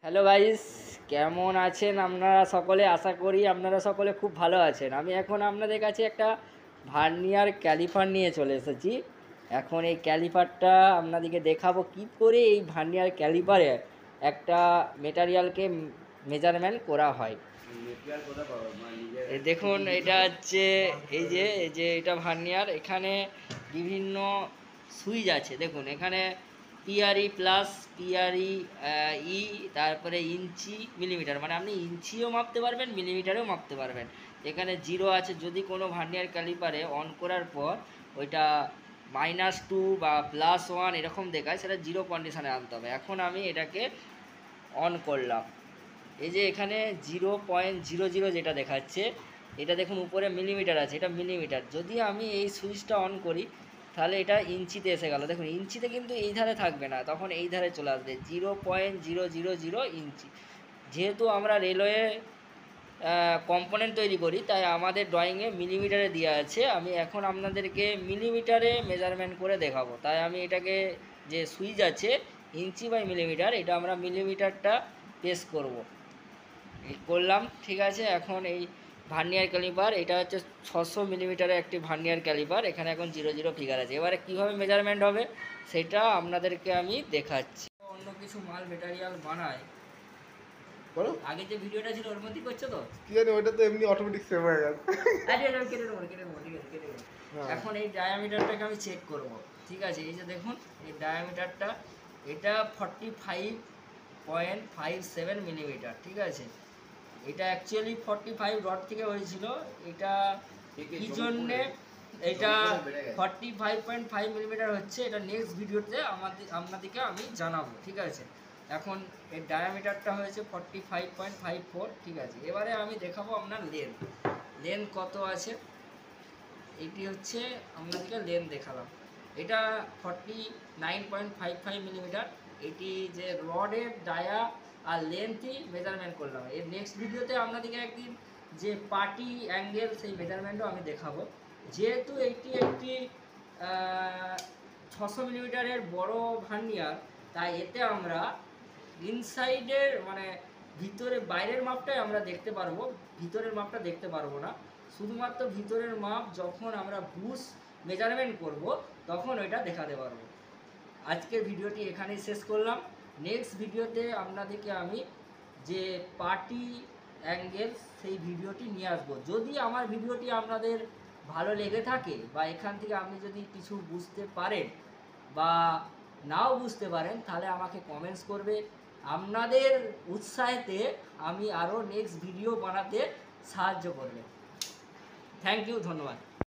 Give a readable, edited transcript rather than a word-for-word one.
Hello guys, কেমন আছেন আপনারা সকলে? আশা করি আপনারা সকলে খুব ভালো আছেন। আমি এখন আপনাদের কাছে একটা ভার্নিয়ার ক্যালিপার নিয়ে চলে এসেছি। এখন এই ক্যালিপারটা আপনাদেরকে দেখাবো কী করে এই ভার্নিয়ার ক্যালিপারে একটা মেটারিয়ালকে মেজারমেন্ট করা হয়। এই দেখুন, এটা হচ্ছে এই যে এটা ভার্নিয়ার। এখানে বিভিন্ন সুইচ আছে। দেখুন এখানে পিআরই প্লাস, পিআরই ই, তারপরে ইঞ্চি, মিলিমিটার, মানে আপনি ইঞ্চিও মাপতে পারবেন, মিলিমিটারেও মাপতে পারবেন। এখানে জিরো আছে, যদি কোনো ভার্নিয়ার ক্যালিপারে অন করার পর ওইটা -2 বা +1 এরকম দেখায়, সেটা জিরো কন্ডিশানে আনতে হবে। এখন আমি এটাকে অন করলাম। এই যে এখানে 0.00 যেটা দেখাচ্ছে, এটা দেখুন উপরে মিলিমিটার আছে, এটা মিলিমিটার। যদি আমি এই সুইচটা অন করি তাহলে এটা ইঞ্চিতে এসে গেল। দেখুন ইঞ্চিতে কিন্তু এই ধারে থাকবে না, তখন এই ধারে চলে আসবে 0.000 ইঞ্চি। যেহেতু আমরা রেলওয়ে কম্পোনেন্ট তৈরি করি, তাই আমাদের ড্রয়িংয়ে মিলিমিটারে দেওয়া আছে। আমি এখন আপনাদেরকে মিলিমিটারে মেজারমেন্ট করে দেখাবো। তাই আমি এটাকে, যে সুইচ আছে ইঞ্চি বাই মিলিমিটার, এটা আমরা মিলিমিটারটা প্রেস করব। এই করলাম, ঠিক আছে। এখন এই ভার্নিয়ার ক্যালিপার, এটা হচ্ছে 600 মিলিমিটারের একটি ভার্নিয়ার ক্যালিপার। এখানে এখন 00 ফিগার আছে। এবারে কীভাবে মেজারমেন্ট হবে সেটা আপনাদেরকে আমি দেখাচ্ছি। অন্য কিছু মাল মেটারিয়াল বানায়, বলো আগে যে ভিডিওটা ছিল ওর মধ্যেই করছো তো, কি জানি ওইটা তো এমনি অটোমেটিক সেভ হয়ে গেছে। আরে কেটে নেবো, ঠিক আছে, কেটে নেবো। এখন এই ডায়ামিটারটাকে আমি চেক করব, ঠিক আছে। এই যে দেখুন এই ডায়ামিটারটা, এটা 45.57 মিলিমিটার, ঠিক আছে। এটা অ্যাকচুয়ালি 45 রড থেকে হয়েছিল। এটা কী জন্যে এটা 45.5 মিলিমিটার হচ্ছে, এটা নেক্সট ভিডিওতে আপনাদেরকে আমি জানাবো, ঠিক আছে। এখন এর ডায়ামিটারটা হয়েছে 45.54, ঠিক আছে। এবারে আমি দেখাবো আপনার লেন্থ কত আছে। এটি হচ্ছে আপনাদেরকে লেন্থ দেখালাম। এটা 49.55 মিলিমিটার। এটি যে রডের ডায়া আর লেন্থই মেজারমেন্ট করলাম। এর নেক্সট ভিডিওতে আপনাদেরকে একদিন যে পার্টি অ্যাঙ্গেল, সেই মেজারমেন্টও আমি দেখাবো। যেহেতু এটি একটি 600 মিলিমিটারের বড় ভার্নিয়ার, তাই এতে আমরা ইনসাইডের, মানে ভিতরে বাইরের মাপটাই আমরা দেখতে পারবো, ভিতরের মাপটা দেখতে পারবো না। শুধুমাত্র ভিতরের মাপ যখন আমরা বুশ মেজারমেন্ট করব তখন ওইটা দেখাতে পারবো। আজকের ভিডিওটি এখানেই শেষ করলাম। নেক্সট ভিডিওতে আপনাদেরকে আমি যে পার্টি অ্যাঙ্গেল, সেই ভিডিওটি নিয়ে আসবো। যদি আমার ভিডিওটি আপনাদের ভালো লেগে থাকে বা এখান থেকে আপনি যদি কিছু বুঝতে পারেন বা নাও বুঝতে পারেন, তাহলে আমাকে কমেন্টস করবে। আপনাদের উৎসাহেতে আমি আরও নেক্সট ভিডিও বানাতে সাহায্য করবে। থ্যাংক ইউ, ধন্যবাদ।